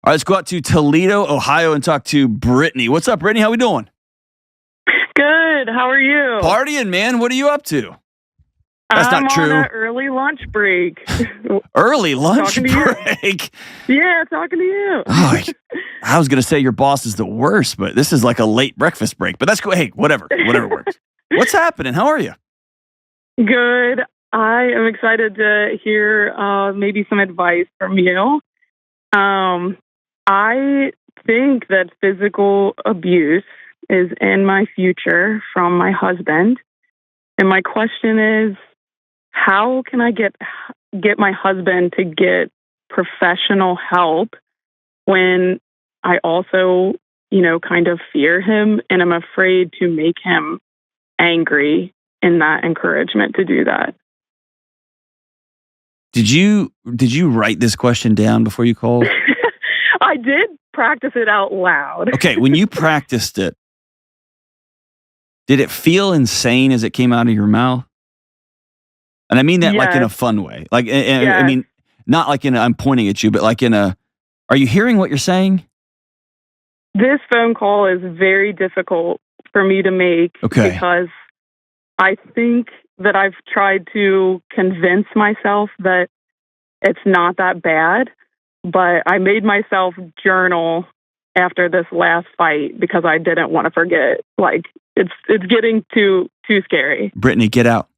right, let's go out to Toledo, Ohio, and talk to Brittany. What's up, Brittany? How we doing? Good. How are you? Partying, man. What are you up to? That's not true. I'm on an early lunch break. Early lunch Talking to break? Yeah, talking to you. Oh, I was going to say your boss is the worst, but this is like a late breakfast break. But that's cool. Hey, whatever works. What's happening? How are you? Good. I am excited to hear maybe some advice from you. I think that physical abuse is in my future from my husband. And my question is, how can I get my husband to get professional help when I also, kind of fear him and I'm afraid to make him angry in that encouragement to do that? Did you write this question down before you called? I did practice it out loud. Okay, when you practiced it, did it feel insane as it came out of your mouth? And I mean that like in a fun way. Like, I mean, not like I'm pointing at you, but like are you hearing what you're saying? This phone call is very difficult for me to make because I think that I've tried to convince myself that it's not that bad, but I made myself journal after this last fight because I didn't want to forget. Like, it's getting too scary. Brittany, get out.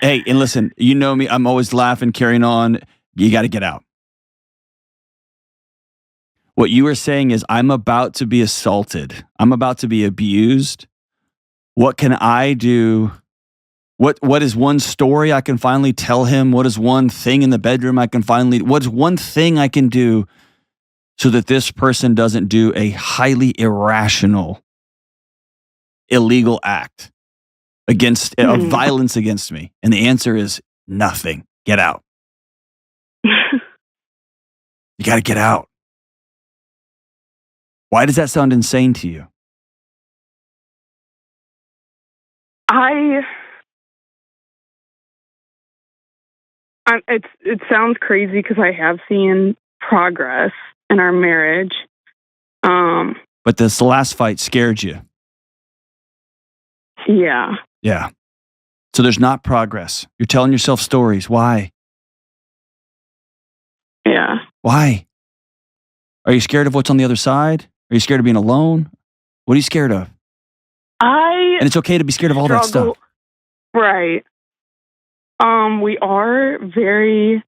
Hey, and listen, you know me, I'm always laughing, carrying on. You got to get out. What you are saying is, I'm about to be assaulted. I'm about to be abused. What can I do? What is one story I can finally tell him? What is one thing in the bedroom what's one thing I can do so that this person doesn't do a highly irrational, illegal act of violence against me? And the answer is nothing. Get out. You got to get out. Why does that sound insane to you? It sounds crazy because I have seen progress in our marriage. But this last fight scared you. Yeah. Yeah. So there's not progress. You're telling yourself stories. Why? Yeah. Why? Are you scared of what's on the other side? Are you scared of being alone? What are you scared of? And it's okay to be scared of all that stuff. Right. We are very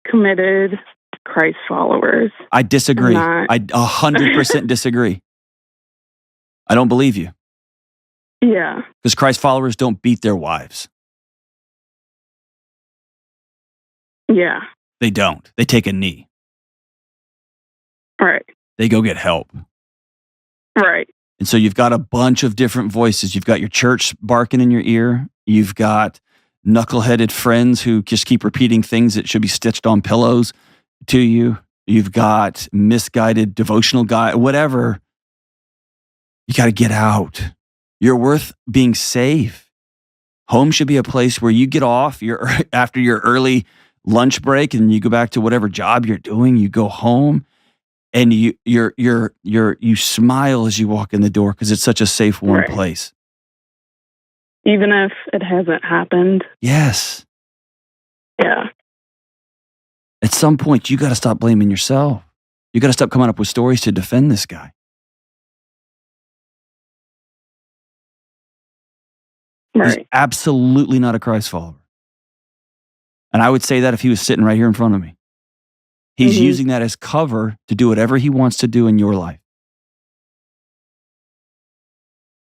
committed Christ followers. I disagree. I 100% disagree. I don't believe you. Yeah. Because Christ followers don't beat their wives. Yeah. They don't. They take a knee. Right. They go get help. Right. And so you've got a bunch of different voices. You've got your church barking in your ear. You've got knuckleheaded friends who just keep repeating things that should be stitched on pillows to you. You've got misguided devotional guy, whatever. You got to get out. You're worth being safe. Home should be a place where you get off after your early lunch break and you go back to whatever job you're doing. You go home and you smile as you walk in the door because it's such a safe, warm place. Even if it hasn't happened. Yes. Yeah. At some point, you got to stop blaming yourself. You got to stop coming up with stories to defend this guy. Right. He's absolutely not a Christ follower. And I would say that if he was sitting right here in front of me. He's using that as cover to do whatever he wants to do in your life.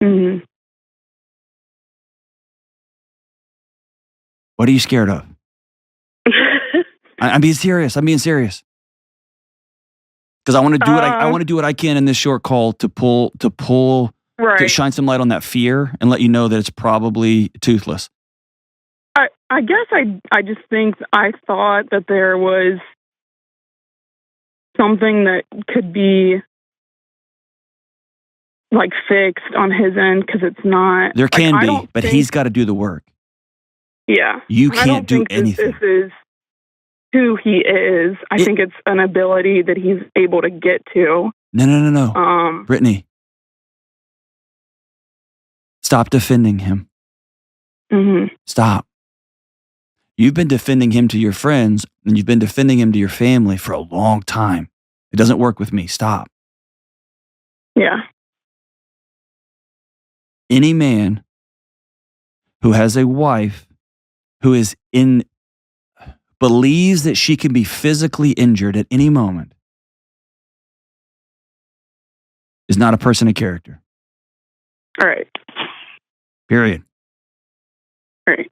Mm-hmm. What are you scared of? I'm being serious. Because I want to do what I can in this short call to to shine some light on that fear and let you know that it's probably toothless. I guess I just think I thought that there was something that could be like fixed on his end because it's not. There can be, but he's got to do the work. Yeah. You can't do anything. who he is. I think it's an ability that he's able to get to. No. Brittany, stop defending him. Stop. You've been defending him to your friends, and you've been defending him to your family for a long time. It doesn't work with me. Stop. Yeah. Any man who has a wife who is believes that she can be physically injured at any moment is not a person of character. All right. Period. All right.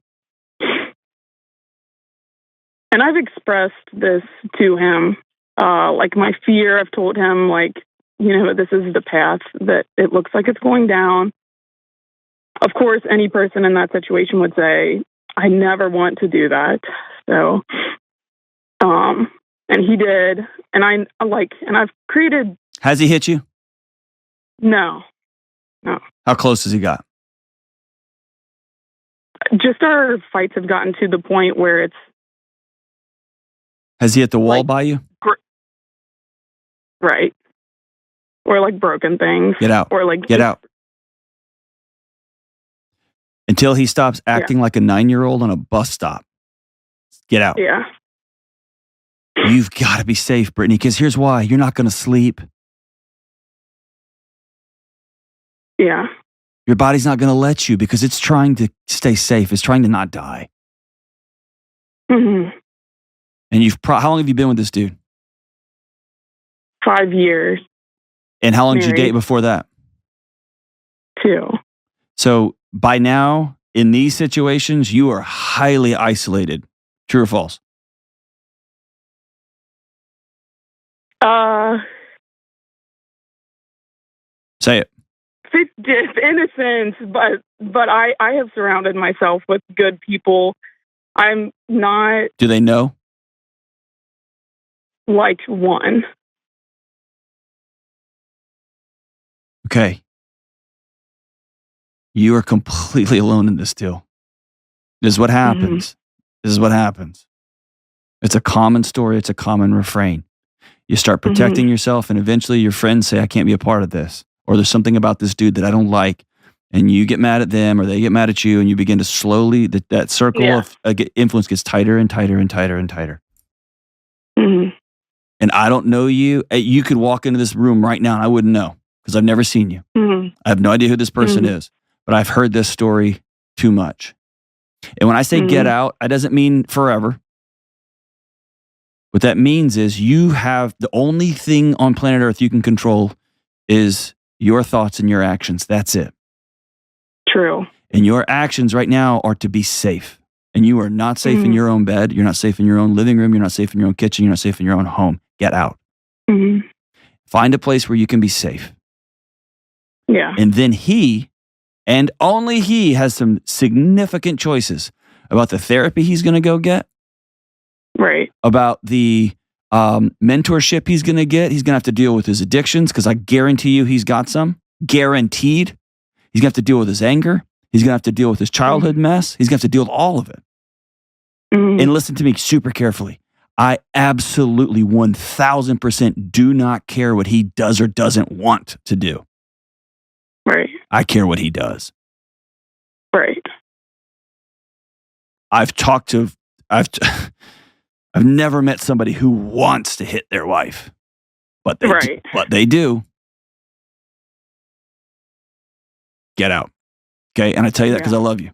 And I've expressed this to him, like my fear. I've told him, like, this is the path that it looks like it's going down. Of course, any person in that situation would say, I never want to do that. So, and he did. And I've created. Has he hit you? No. How close has he got? Just our fights have gotten to the point where it's. Has he hit the wall by you? Right. Or like broken things. Get out. Or like get out. Until he stops acting like a 9-year-old on a bus stop. Get out. Yeah. You've got to be safe, Brittany, because here's why. You're not going to sleep. Yeah. Your body's not going to let you because it's trying to stay safe. It's trying to not die. Mm-hmm. And how long have you been with this dude? 5 years. And how long did you date before that? 2. So by now, in these situations, you are highly isolated. True or false? Say it. In a sense, but I have surrounded myself with good people. I'm not. Do they know? Like one. Okay. You are completely alone in this deal. This is what happens. This is what happens. It's a common story. It's a common refrain. You start protecting yourself, and eventually your friends say, I can't be a part of this. Or there's something about this dude that I don't like. And you get mad at them, or they get mad at you, and you begin to slowly, that circle of influence gets tighter and tighter and tighter and tighter. And I don't know you. You could walk into this room right now, and I wouldn't know because I've never seen you. I have no idea who this person is, but I've heard this story too much. And when I say get out, that doesn't mean forever. What that means is you have the only thing on planet Earth you can control is your thoughts and your actions. That's it. True. And your actions right now are to be safe. And you are not safe in your own bed. You're not safe in your own living room. You're not safe in your own kitchen. You're not safe in your own home. Get out. Find a place where you can be safe. Yeah. And then he, and only he, has some significant choices about the therapy he's going to go get. Right. About the mentorship he's going to get. He's going to have to deal with his addictions because I guarantee you he's got some. Guaranteed. He's going to have to deal with his anger. He's going to have to deal with his childhood mess. He's going to have to deal with all of it. And listen to me super carefully. I absolutely 1000% do not care what he does or doesn't want to do. Right. I care what he does. Right. I've never met somebody who wants to hit their wife, but they do. Get out. Okay. And I tell you that because I love you.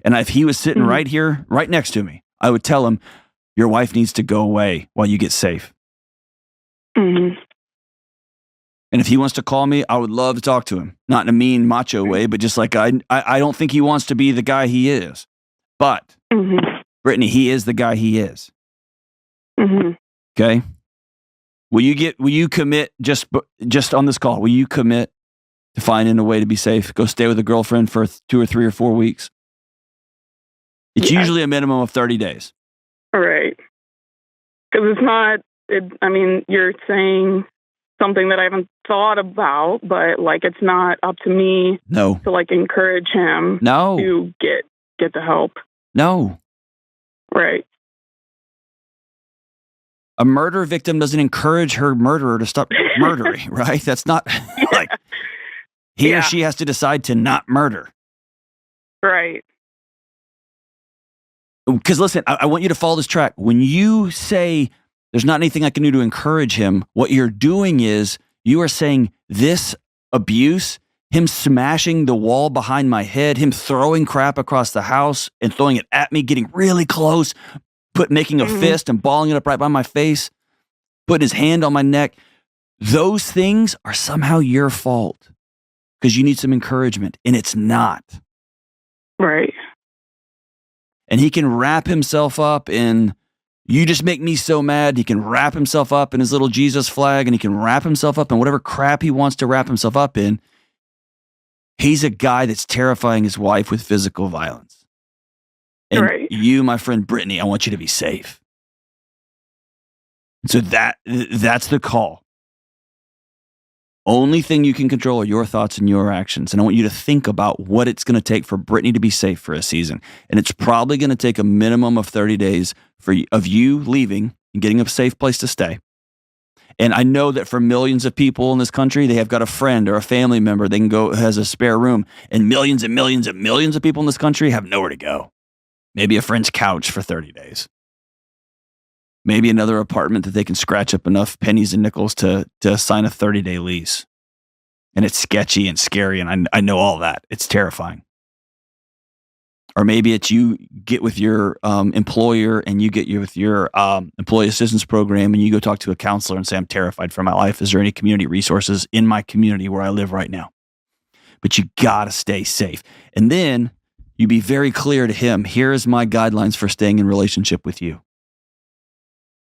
And if he was sitting right here, right next to me, I would tell him, your wife needs to go away while you get safe. And if he wants to call me, I would love to talk to him. Not in a mean macho way, but just like I don't think he wants to be the guy he is. But Brittany, he is the guy he is. Okay. Will you commit just on this call? Will you commit to finding a way to be safe? Go stay with a girlfriend for 2 or 3 or 4 weeks. It's usually a minimum of 30 days. Right. Because it's not, you're saying something that I haven't thought about, but like, it's not up to me to like encourage him to get the help. No. Right. A murder victim doesn't encourage her murderer to stop murdering, right? That's not like he or she has to decide to not murder. Right. Because listen, I want you to follow this track. When you say there's not anything I can do to encourage him, what you're doing is you are saying this abuse, him smashing the wall behind my head, him throwing crap across the house and throwing it at me, getting really close, making a fist and balling it up right by my face, putting his hand on my neck. Those things are somehow your fault because you need some encouragement, and it's not. Right. And he can wrap himself up in, you just make me so mad. He can wrap himself up in his little Jesus flag, and he can wrap himself up in whatever crap he wants to wrap himself up in. He's a guy that's terrifying his wife with physical violence. And you, my friend Brittany, I want you to be safe. So that's the call. Only thing you can control are your thoughts and your actions. And I want you to think about what it's going to take for Brittany to be safe for a season. And it's probably going to take a minimum of 30 days of you leaving and getting a safe place to stay. And I know that for millions of people in this country, they have got a friend or a family member they can go has a spare room. And millions and millions and millions of people in this country have nowhere to go. Maybe a friend's couch for 30 days. Maybe another apartment that they can scratch up enough pennies and nickels to sign a 30-day lease. And it's sketchy and scary, and I know all that. It's terrifying. Or maybe it's you get with your employer and you get with your employee assistance program and you go talk to a counselor and say, I'm terrified for my life. Is there any community resources in my community where I live right now? But you got to stay safe. And then you be very clear to him, here's my guidelines for staying in relationship with you.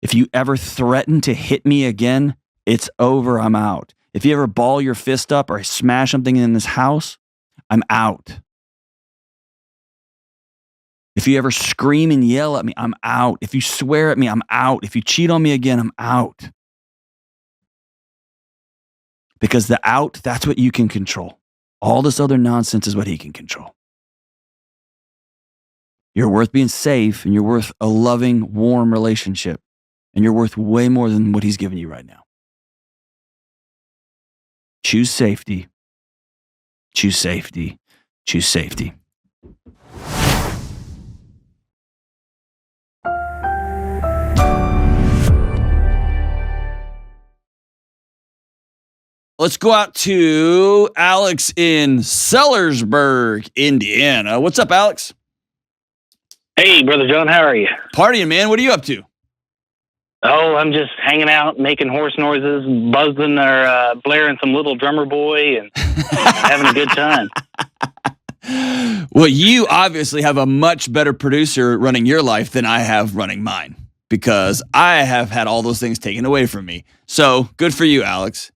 If you ever threaten to hit me again, it's over, I'm out. If you ever ball your fist up or smash something in this house, I'm out. If you ever scream and yell at me, I'm out. If you swear at me, I'm out. If you cheat on me again, I'm out. Because the out, that's what you can control. All this other nonsense is what he can control. You're worth being safe, and you're worth a loving, warm relationship. And you're worth way more than what he's giving you right now. Choose safety. Choose safety. Choose safety. Let's go out to Alex in Sellersburg, Indiana. What's up, Alex? Hey, Brother John, how are you? Partying, man. What are you up to? Oh, I'm just hanging out, making horse noises, buzzing or blaring some Little Drummer Boy and having a good time. Well, you obviously have a much better producer running your life than I have running mine because I have had all those things taken away from me. So good for you, Alex.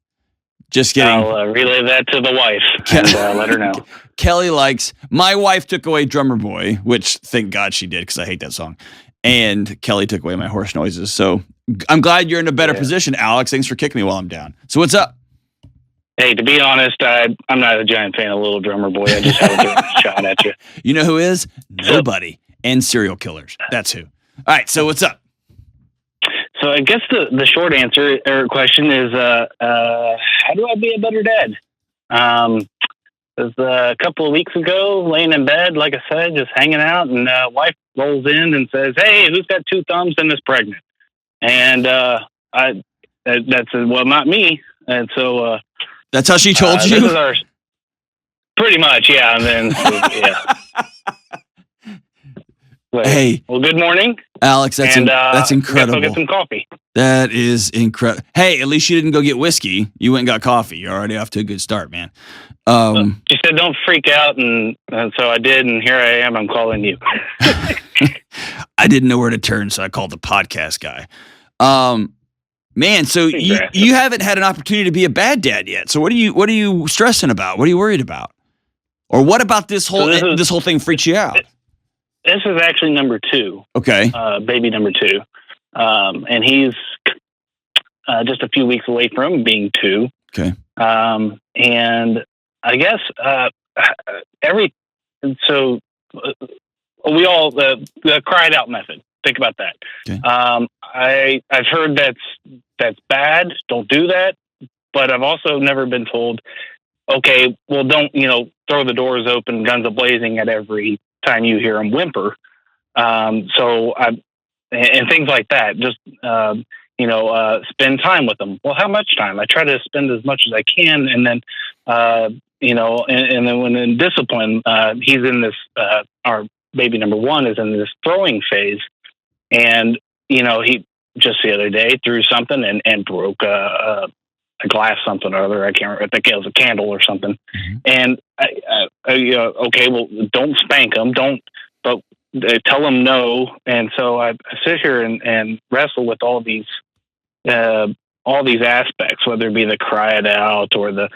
Just kidding. I'll relay that to the wife and let her know. Kelly likes, my wife took away Drummer Boy, which thank God she did because I hate that song. And Kelly took away my horse noises. So I'm glad you're in a better position, Alex. Thanks for kicking me while I'm down. So what's up? Hey, to be honest, I'm not a giant fan of Little Drummer Boy. I just had a shot at you. You know who is? Nobody. And serial killers. That's who. All right. So what's up? So I guess the short answer or question is, how do I be a better dad? It was a couple of weeks ago, laying in bed, like I said, just hanging out, and wife rolls in and says, "Hey, who's got two thumbs and is pregnant?" And that's well, not me. And so that's how she told you. Pretty much, yeah. And then yeah. But, hey, well, good morning, Alex. That's incredible. I'll get some coffee. That is incredible. Hey, at least you didn't go get whiskey. You went and got coffee. You're already off to a good start, man. She said, "Don't freak out," and so I did, and here I am. I'm calling you. I didn't know where to turn, so I called the podcast guy. Man, so you haven't had an opportunity to be a bad dad yet. So what are you stressing about? What are you worried about? Or what about this whole thing freaks you out? This is actually number 2. Okay. Baby number 2. And he's just a few weeks away from being 2. Okay. And I guess we all the cried out method. think about that. Okay. I've heard that's bad. Don't do that. But I've also never been told, okay, well, don't, throw the doors open, guns a-blazing at every time you hear them whimper. And things like that. Just, spend time with them. Well, how much time? I try to spend as much as I can. And then, and then when in discipline, he's in this, our baby number one is in this throwing phase. And, he just the other day threw something and broke a glass something or other. I think it was a candle or something. Mm-hmm. And okay, well, don't spank them. But tell them no. And so I sit here and wrestle with all these aspects, whether it be the cry it out or the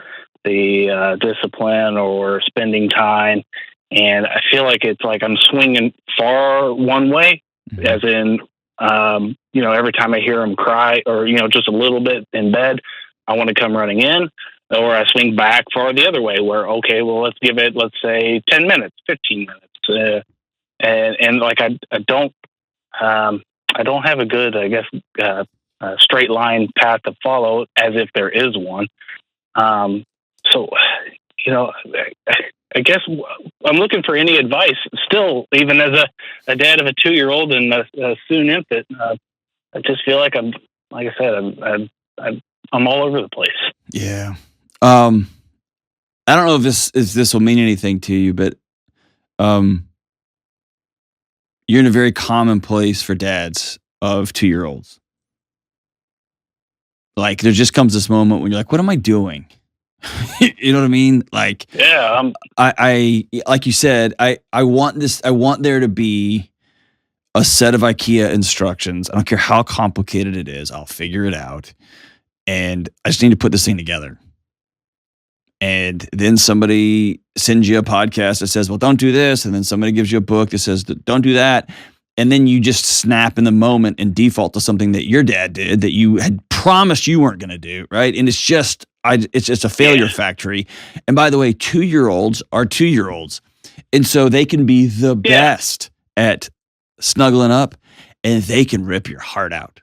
discipline or spending time. And I feel like it's like I'm swinging far one way, Mm-hmm. as in, every time I hear him cry or, just a little bit in bed, I want to come running in, or I swing back far the other way where, okay, well, let's give it, let's say 10 minutes, 15 minutes. And like, I don't have a good, I guess, straight line path to follow, as if there is one. So, I guess I'm looking for any advice still, even as a dad of a 2-year-old and a soon infant. I just feel like like I said, I'm all over the place. Yeah. I don't know if this will mean anything to you, but you're in a very common place for dads of 2-year-olds. Like, there just comes this moment when you're like, what am I doing? You know what I mean? Like, yeah, I like you said, I want there to be a set of IKEA instructions. I don't care how complicated it is. I'll figure it out. And I just need to put this thing together. And then somebody sends you a podcast that says, well, don't do this. And then somebody gives you a book that says, don't do that. And then you just snap in the moment and default to something that your dad did that you had promised you weren't going to do, right? And it's just a failure factory. And by the way, 2-year-olds are 2-year-olds. And so they can be the best at snuggling up, and they can rip your heart out,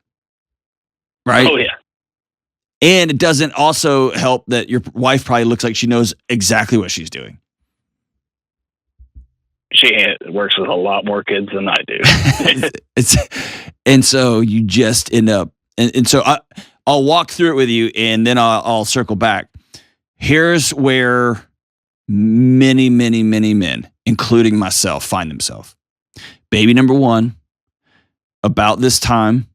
right? Oh, yeah. And it doesn't also help that your wife probably looks like she knows exactly what she's doing. She works with a lot more kids than I do. And so you just end up, and so I'll walk through it with you, and then I'll circle back. Here's where many, many, many men, including myself, find themselves. Baby number one, about this time,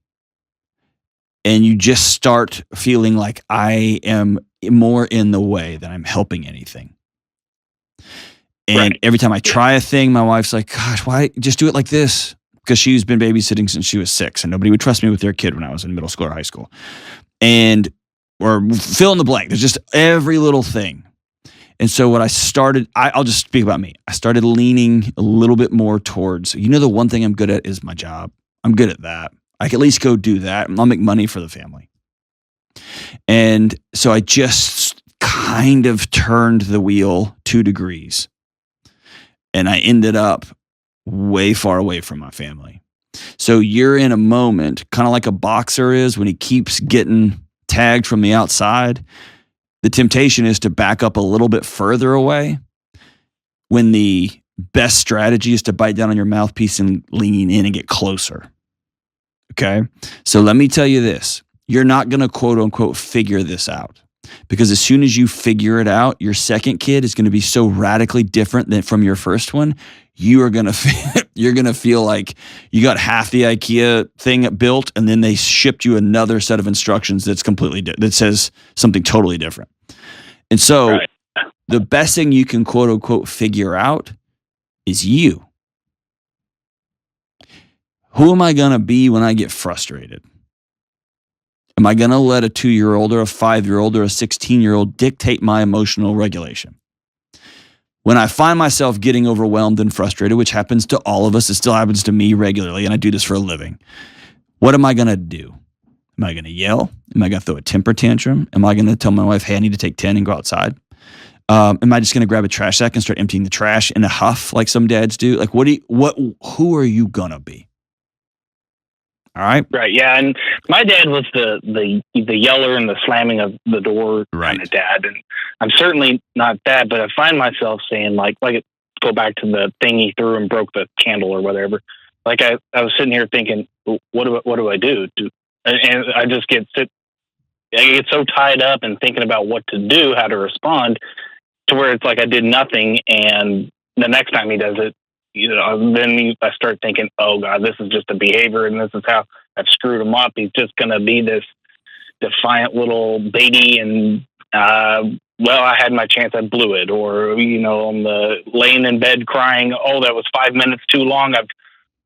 and you just start feeling like I am more in the way than I'm helping anything. And every time I try a thing, my wife's like, gosh, why just do it like this? Because she's been babysitting since she was 6, and nobody would trust me with their kid when I was in middle school or high school. Or fill in the blank. There's just every little thing. And so what I started, I'll just speak about me. I started leaning a little bit more towards, the one thing I'm good at is my job. I'm good at that. I can at least go do that. I'll make money for the family. And so I just kind of turned the wheel 2 degrees. And I ended up way far away from my family. So you're in a moment, kind of like a boxer is when he keeps getting tagged from the outside. The temptation is to back up a little bit further away when the best strategy is to bite down on your mouthpiece and lean in and get closer. Okay? So let me tell you this. You're not going to quote unquote figure this out, because as soon as you figure it out, your second kid is going to be so radically different than from your first one. You're going to feel like you got half the IKEA thing built, and then they shipped you another set of instructions that's that says something totally different. And so the best thing you can quote unquote figure out is you. Who am I going to be when I get frustrated? Am I going to let a 2-year-old or a 5-year-old or a 16-year-old dictate my emotional regulation? When I find myself getting overwhelmed and frustrated, which happens to all of us, it still happens to me regularly, and I do this for a living. What am I going to do? Am I going to yell? Am I going to throw a temper tantrum? Am I going to tell my wife, hey, I need to take 10 and go outside? Am I just going to grab a trash sack and start emptying the trash in a huff like some dads do? Like, who are you going to be? All right. Right. Yeah. And my dad was the yeller and the slamming of the door kind of dad. And I'm certainly not that, but I find myself saying go back to the thing he threw and broke the candle or whatever. Like I was sitting here thinking, what do I do? And I just I get so tied up in thinking about what to do, how to respond, to where it's like I did nothing. And the next time he does it, then I start thinking, oh God, this is just a behavior, and this is how I've screwed him up. He's just going to be this defiant little baby, and I had my chance, I blew it. Or on the laying in bed crying, oh, that was 5 minutes too long, I've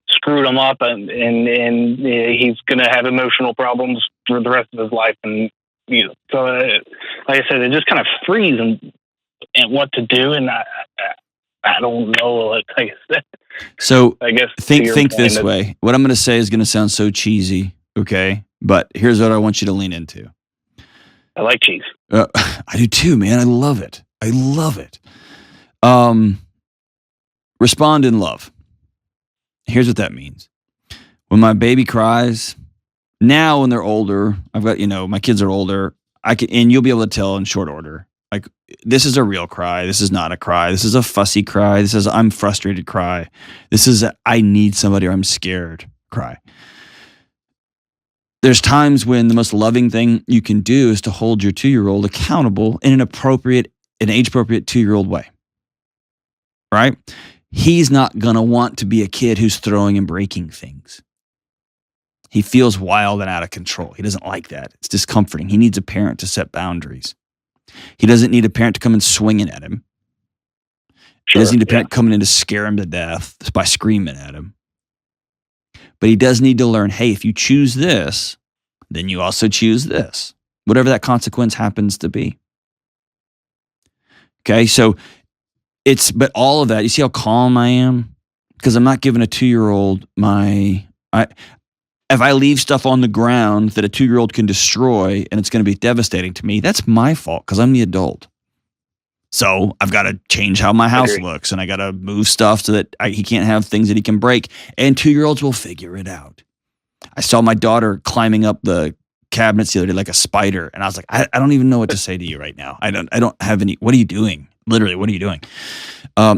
screwed him up, and he's going to have emotional problems for the rest of his life. And so like I said, it just kind of frees and what to do, and I don't know. Like I said, so I guess think this way. What I'm going to say is going to sound so cheesy, okay? But here's what I want you to lean into. I like cheese. I do too, man. I love it. Respond in love. Here's what that means. When my baby cries, now when they're older, I've got, my kids are older, and you'll be able to tell in short order. Like, this is a real cry. This is not a cry. This is a fussy cry. This is I'm frustrated cry. This is I need somebody or I'm scared cry. There's times when the most loving thing you can do is to hold your 2-year-old accountable in an age-appropriate 2-year-old way. Right? He's not going to want to be a kid who's throwing and breaking things. He feels wild and out of control. He doesn't like that. It's discomforting. He needs a parent to set boundaries. He doesn't need a parent to come in swinging at him. He doesn't need a parent coming in to scare him to death by screaming at him. But he does need to learn, hey, if you choose this, then you also choose this, whatever that consequence happens to be. Okay, so but all of that, you see how calm I am? Because I'm not giving a 2-year-old if I leave stuff on the ground that a 2-year-old can destroy and it's going to be devastating to me, that's my fault because I'm the adult. So I've got to change how my house looks, and I got to move stuff so that he can't have things that he can break. And 2-year-olds will figure it out. I saw my daughter climbing up the cabinets the other day like a spider, and I was like, I don't even know what to say to you right now. I don't have any. What are you doing? Literally, what are you doing?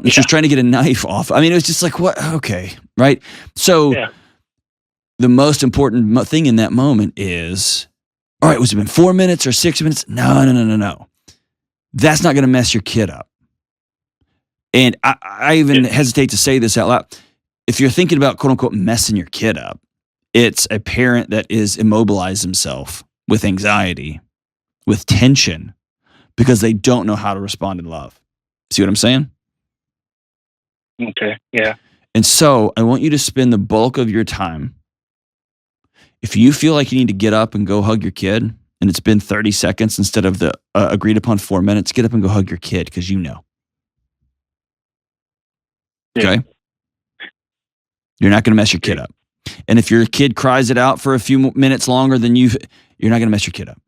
She's trying to get a knife off. I mean, it was just like, what? Okay, right? So. Yeah. The most important thing in that moment is, all right, was it been 4 minutes or 6 minutes? No. That's not going to mess your kid up. And I even hesitate to say this out loud. If you're thinking about, quote unquote, messing your kid up, it's a parent that is immobilized himself with anxiety, with tension, because they don't know how to respond in love. See what I'm saying? Okay, yeah. And so I want you to spend the bulk of your time. If you feel like you need to get up and go hug your kid, and it's been 30 seconds instead of the agreed upon 4 minutes, get up and go hug your kid because you know. Okay? You're not going to mess your kid up. And if your kid cries it out for a few minutes longer than you're not going to mess your kid up.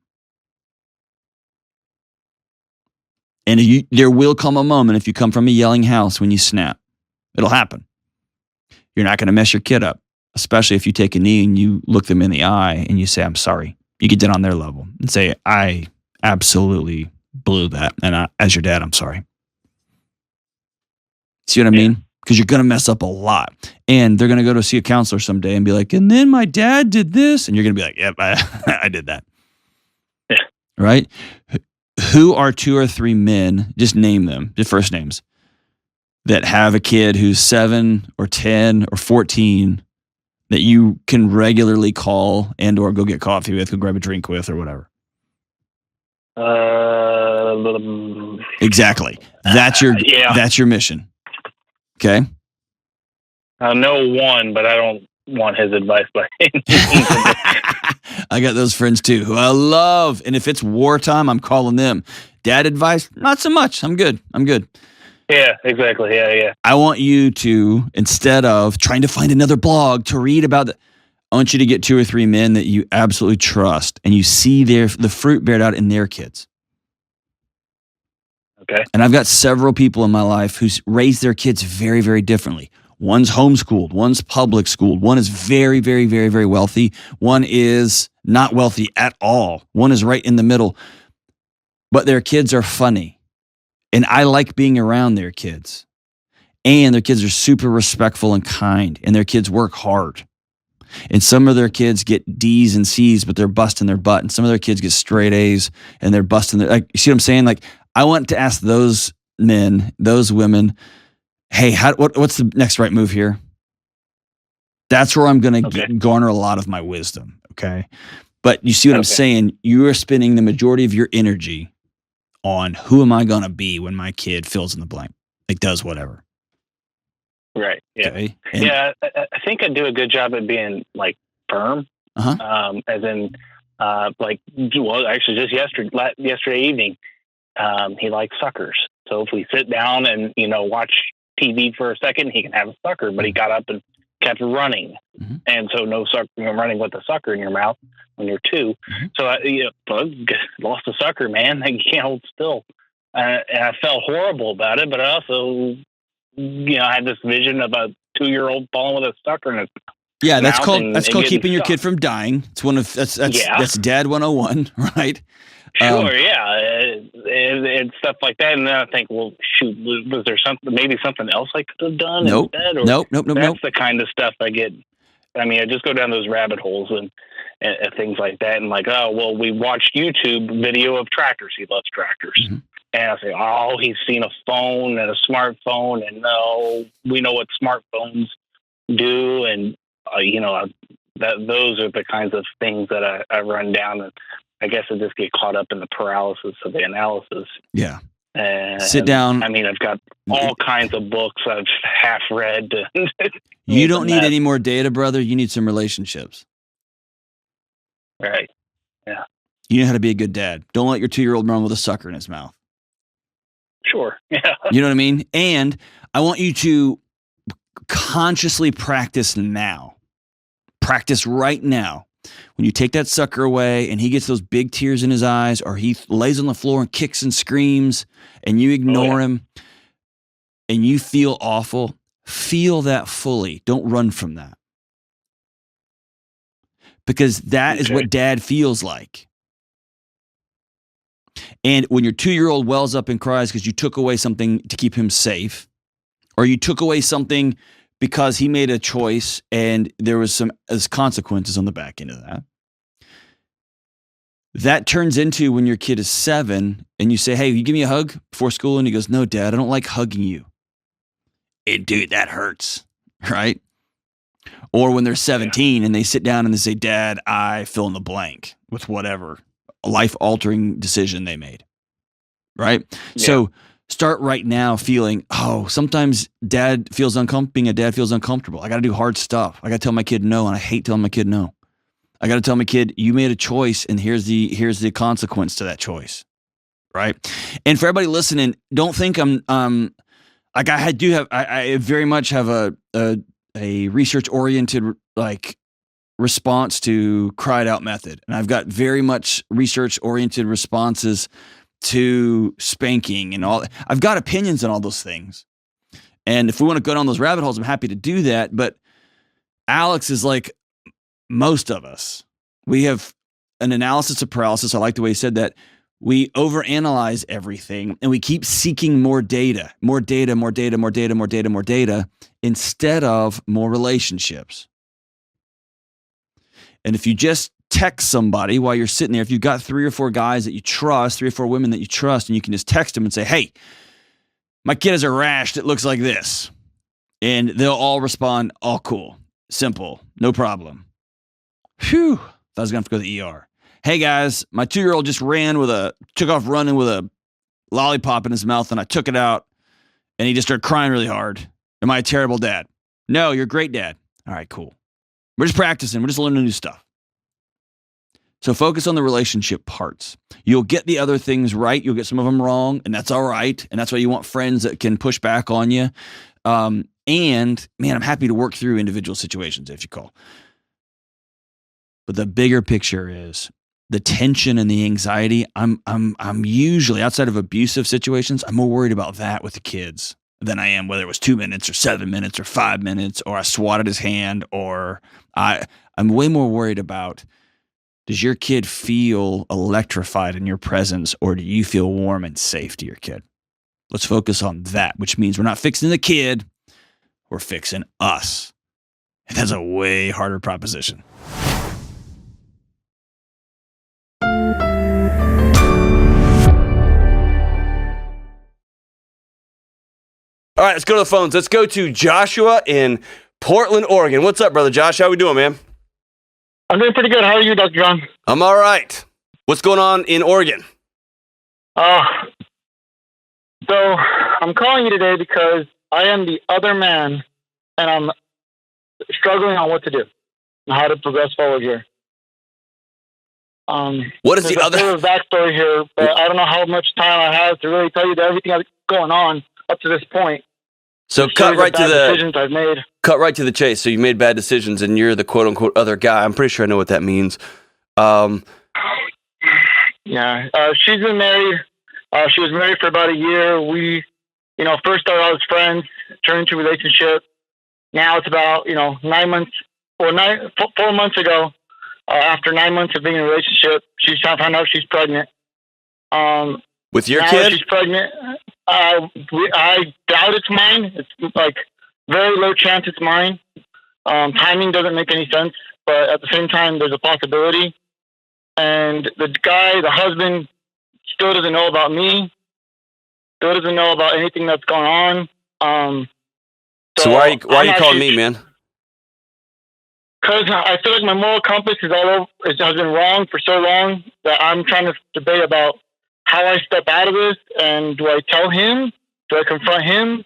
And there will come a moment if you come from a yelling house when you snap. It'll happen. You're not going to mess your kid up. Especially if you take a knee and you look them in the eye and you say, I'm sorry. You get down on their level and say, I absolutely blew that. And as your dad, I'm sorry. See what I mean? Because you're going to mess up a lot. And they're going to go to see a counselor someday and be like, and then my dad did this. And you're going to be like, yep, I did that. Yeah. Right? Who are 2 or 3 men, just name them, the first names, that have a kid who's 7 or 10 or 14 that you can regularly call and or go get coffee with, go grab a drink with or whatever? Exactly. That's your mission. Okay? I know one, but I don't want his advice by any means. I got those friends too who I love. And if it's wartime, I'm calling them. Dad advice? Not so much. I'm good. Yeah, exactly. Yeah. I want you to, instead of trying to find another blog to read about I want you to get 2 or 3 men that you absolutely trust and you see the fruit bear out in their kids. Okay. And I've got several people in my life who raise their kids very, very differently. One's homeschooled. One's public schooled. One is very, very, very, very wealthy. One is not wealthy at all. One is right in the middle. But their kids are funny. And I like being around their kids. And their kids are super respectful and kind. And their kids work hard. And some of their kids get D's and C's, but they're busting their butt. And some of their kids get straight A's and they're busting their, like, you see what I'm saying? Like, I want to ask those men, those women, hey, what's the next right move here? That's where I'm going to garner a lot of my wisdom. Okay. But you see what I'm saying? You are spending the majority of your energy on who am I going to be when my kid fills in the blank, like does whatever. Right. Yeah. Okay? I think I do a good job at being like firm. As in, actually just yesterday evening, he likes suckers. So if we sit down and, watch TV for a second, he can have a sucker, but he got up and kept running. Mm-hmm. And so no sucker, running with a sucker in your mouth when you're 2. Mm-hmm. So I lost a sucker, man. Like, you can't hold still. And I felt horrible about it, but I also, I had this vision of a 2-year-old falling with a sucker in his Yeah, that's called keeping your kid from dying. It's one of that's Dad 101, right? Sure, and stuff like that. And then I think, well, shoot, was there maybe something else I could have done instead? Or Nope. That's the kind of stuff I get. I mean, I just go down those rabbit holes and things like that. And like, oh, well, we watched YouTube video of tractors. He loves tractors. Mm-hmm. And I say, oh, he's seen a phone and a smartphone, and no, we know what smartphones do, and those are the kinds of things that I run down, and I guess I just get caught up in the paralysis of the analysis. Yeah. Sit down. I mean, I've got all kinds of books I've half read. You don't need any more data, brother. You need some relationships. Right. Yeah. You know how to be a good dad. Don't let your 2-year-old run with a sucker in his mouth. Sure. Yeah. You know what I mean? And I want you to consciously practice now. Practice right now. When you take that sucker away and he gets those big tears in his eyes, or he lays on the floor and kicks and screams and you ignore him and you feel awful, feel that fully. Don't run from that. Because that is what dad feels like. And when your 2-year-old wells up and cries because you took away something to keep him safe, or you took away something because he made a choice and there was some consequences on the back end of that, that turns into when your kid is 7 and you say, hey, you give me a hug before school? And he goes, no, Dad, I don't like hugging you. And dude, that hurts, right? Or when they're 17 and they sit down and they say, Dad, I fill in the blank with whatever life-altering decision they made, right? Yeah. So start right now feeling, sometimes being a dad feels uncomfortable. I got to do hard stuff. I got to tell my kid no, and I hate telling my kid no. I got to tell my kid, you made a choice, and here's the consequence to that choice, right? And for everybody listening, don't think like I very much have a research-oriented response to cried out method. And I've got very much research-oriented responses to spanking and all. I've got opinions on all those things. And if we want to go down those rabbit holes, I'm happy to do that. But Alex is like most of us. We have an analysis of paralysis. I like the way he said that. We overanalyze everything and we keep seeking more data instead of more relationships. And if you just text somebody while you're sitting there, if you've got 3 or 4 guys that you trust, 3 or 4 women that you trust, and you can just text them and say, hey, my kid has a rash that looks like this. And they'll all respond, all cool, simple, no problem. Phew, thought I was going to have to go to the ER. Hey guys, my 2-year-old just took off running with a lollipop in his mouth, and I took it out and he just started crying really hard. Am I a terrible dad? No, you're a great dad. All right, cool. We're just practicing. We're just learning new stuff. So focus on the relationship parts. You'll get the other things right. You'll get some of them wrong, and that's all right. And that's why you want friends that can push back on you. And man, I'm happy to work through individual situations if you call. But the bigger picture is the tension and the anxiety. I'm usually, outside of abusive situations, I'm more worried about that with the kids than I am whether it was 2 minutes or 7 minutes or 5 minutes, or I swatted his hand, or I'm way more worried about, does your kid feel electrified in your presence, or do you feel warm and safe to your kid? Let's focus on that, which means we're not fixing the kid, we're fixing us. And that's a way harder proposition. All right, let's go to the phones. Let's go to Joshua in Portland, Oregon. What's up, brother Josh? How we doing, man? I'm doing pretty good. How are you, Dr. John? I'm all right. What's going on in Oregon? So I'm calling you today because I am the other man, and I'm struggling on what to do and how to progress forward here. What is the other? There's a backstory here, but I don't know how much time I have to really tell you everything that's going on up to this point. So cut right to the decisions I've made. Cut right to the chase. So you made bad decisions, and you're the quote unquote other guy. I'm pretty sure I know what that means. Yeah, she's been married. She was married for about a year. We, first started out as friends, turned into a relationship. Now it's about 9 months, or 4 months ago. After 9 months of being in a relationship, she's found out she's pregnant. With your kid? She's pregnant. I doubt it's mine. It's like very low chance it's mine. Timing doesn't make any sense, but at the same time, there's a possibility. And the husband, still doesn't know about me. Still doesn't know about anything that's going on. So why are you calling me, man? Because I feel like my moral compass is all over. It has been wrong for so long that I'm trying to debate about how I step out of this, and do I tell him? Do I confront him?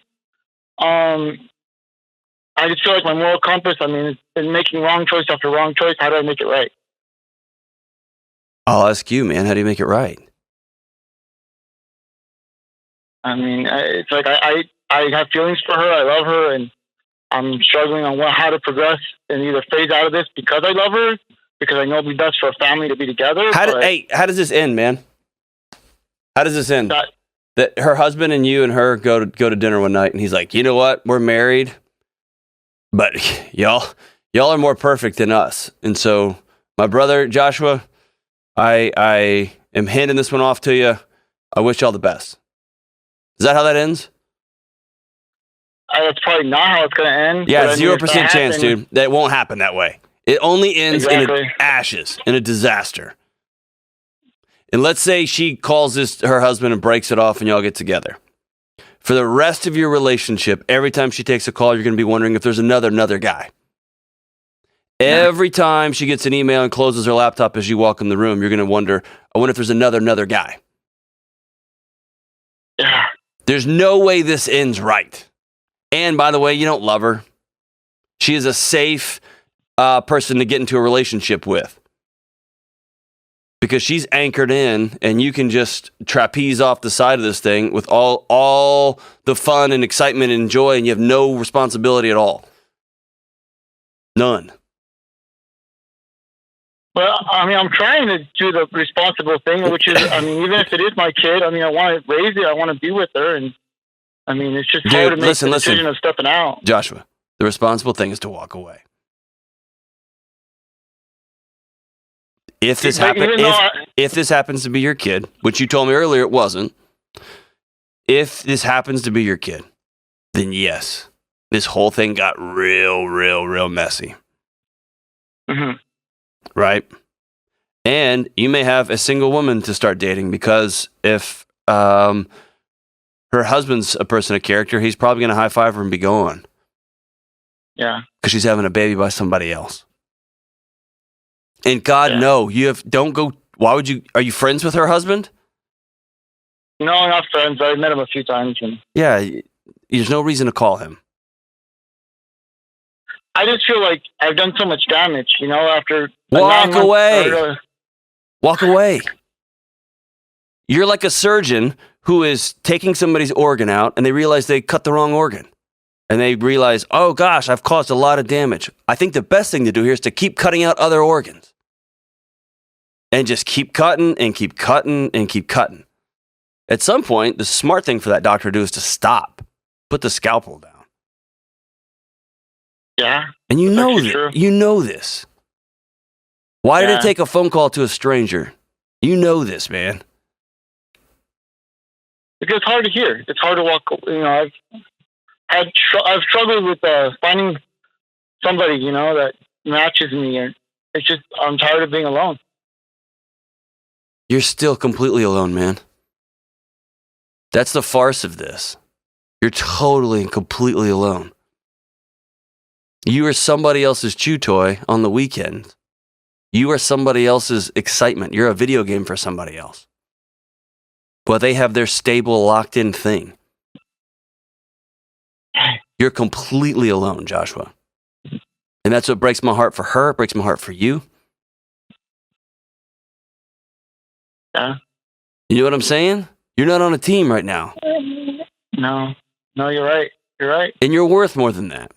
I just feel like my moral compass, is making wrong choice after wrong choice. How do I make it right? I'll ask you, man. How do you make it right? It's like I have feelings for her. I love her, and I'm struggling on how to progress and either phase out of this because I love her, because I know it'll be best for a family to be together. How does this end, man? How does this end? That her husband and you and her go to dinner one night, and he's like, you know what? We're married, but y'all are more perfect than us. And so, my brother Joshua, I am handing this one off to you. I wish y'all the best. Is that how that ends? That's probably not how it's going to end. Yeah, 0% chance, dude. That won't happen that way. It only ends in ashes, in a disaster. And let's say she calls her husband and breaks it off, and y'all get together. For the rest of your relationship, every time she takes a call, you're going to be wondering if there's another guy. Every time she gets an email and closes her laptop as you walk in the room, you're going to wonder, I wonder if there's another guy. Yeah. There's no way this ends right. And by the way, you don't love her. She is a safe person to get into a relationship with, because she's anchored in, and you can just trapeze off the side of this thing with all the fun and excitement and joy, and you have no responsibility at all. None. Well, I'm trying to do the responsible thing, which is, even if it is my kid, I want to raise it, I want to be with her, and it's just hard to make the decision of stepping out. Joshua, the responsible thing is to walk away. If this happens to be your kid, which you told me earlier it wasn't, if this happens to be your kid, then yes, this whole thing got real messy. Mm-hmm. Right? And you may have a single woman to start dating, because if her husband's a person of character, he's probably going to high five her and be going. Yeah. Because she's having a baby by somebody else. And God, no, don't go. Why would you? Are you friends with her husband? No, not friends. I've met him a few times. Yeah, there's no reason to call him. I just feel like I've done so much damage, after... Walk away. Walk away. You're like a surgeon who is taking somebody's organ out, and they realize they cut the wrong organ. And they realize, oh gosh, I've caused a lot of damage. I think the best thing to do here is to keep cutting out other organs. And just keep cutting and keep cutting and keep cutting. At some point, the smart thing for that doctor to do is to stop. Put the scalpel down. Yeah. And you know actually that. true. You know this. Why did Yeah. it take a phone call to a stranger? You know this, man. Because it's hard to hear. It's hard to walk. I've struggled with finding somebody, that matches me, and it's just I'm tired of being alone. You're still completely alone, man. That's the farce of this. You're totally and completely alone. You are somebody else's chew toy on the weekend. You are somebody else's excitement. You're a video game for somebody else. But they have their stable, locked-in thing. You're completely alone, Joshua. And that's what breaks my heart for her. It breaks my heart for you. Yeah. You know what I'm saying? You're not on a team right now. No, you're right. You're right. And you're worth more than that.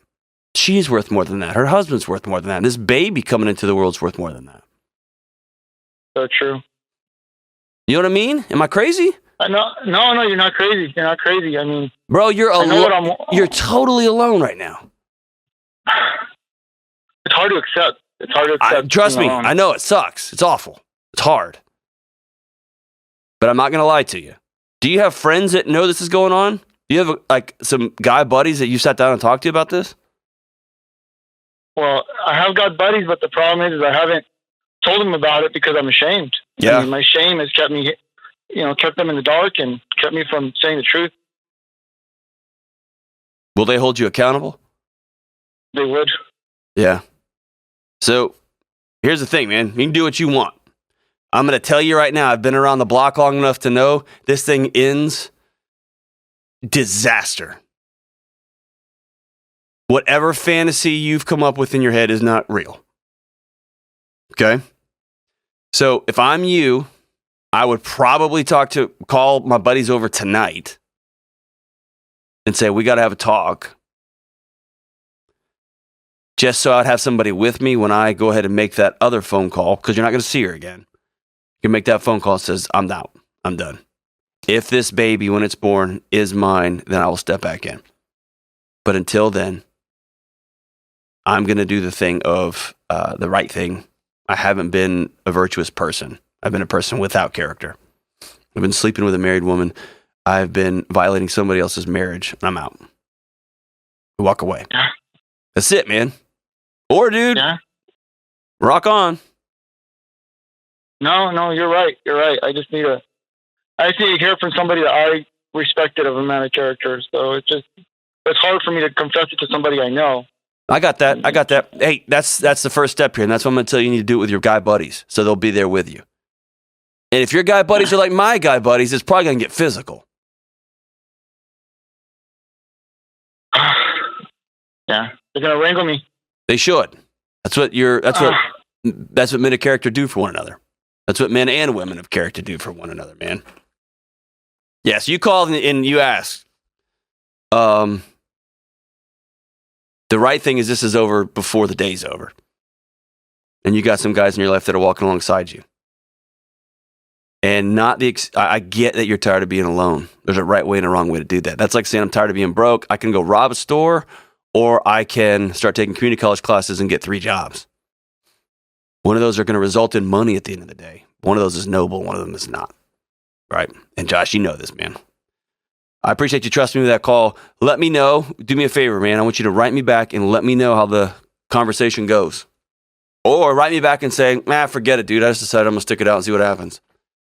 She's worth more than that. Her husband's worth more than that. This baby coming into the world's worth more than that. So true. You know what I mean? Am I crazy? No, you're not crazy. You're not crazy. I mean, Bro, you're I know what alone. You're totally alone right now. It's hard to accept. It's hard to accept. Trust me, being alone. I know it sucks. It's awful. It's hard. But I'm not going to lie to you. Do you have friends that know this is going on? Do you have some guy buddies that you sat down and talked to about this? Well, I have got buddies, but the problem is I haven't told them about it because I'm ashamed. Yeah. I mean, my shame has kept me, kept them in the dark and kept me from saying the truth. Will they hold you accountable? They would. Yeah. So here's the thing, man. You can do what you want. I'm going to tell you right now, I've been around the block long enough to know this thing ends disaster. Whatever fantasy you've come up with in your head is not real. Okay? So if I'm you, I would probably call my buddies over tonight and say, we got to have a talk. Just so I'd have somebody with me when I go ahead and make that other phone call, because you're not going to see her again. You can make that phone call that says, I'm out. I'm done. If this baby, when it's born, is mine, then I will step back in. But until then, I'm going to do the thing of the right thing. I haven't been a virtuous person. I've been a person without character. I've been sleeping with a married woman. I've been violating somebody else's marriage. And I'm out. Walk away. Yeah. That's it, man. Or, dude, Yeah. rock on. No, you're right. You're right. I just need to hear from somebody that I respected of a man of character. So it's hard for me to confess it to somebody I know. I got that. Hey, that's the first step here. And that's what I'm going to tell you. You need to do it with your guy buddies. So they'll be there with you. And if your guy buddies are like my guy buddies, it's probably going to get physical. Yeah. They're going to wrangle me. They should. That's what men of character do for one another. That's what men and women of character do for one another, man. Yes, you called and you asked. The right thing is this is over before the day's over. And you got some guys in your life that are walking alongside you. And I get that you're tired of being alone. There's a right way and a wrong way to do that. That's like saying I'm tired of being broke. I can go rob a store, or I can start taking community college classes and get 3 jobs. One of those are going to result in money at the end of the day. One of those is noble. One of them is not. Right? And Josh, you know this, man. I appreciate you trusting me with that call. Let me know. Do me a favor, man. I want you to write me back and let me know how the conversation goes. Or write me back and say, forget it, dude. I just decided I'm going to stick it out and see what happens.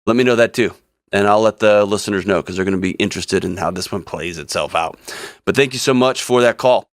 Let me know that too. And I'll let the listeners know because they're going to be interested in how this one plays itself out. But thank you so much for that call.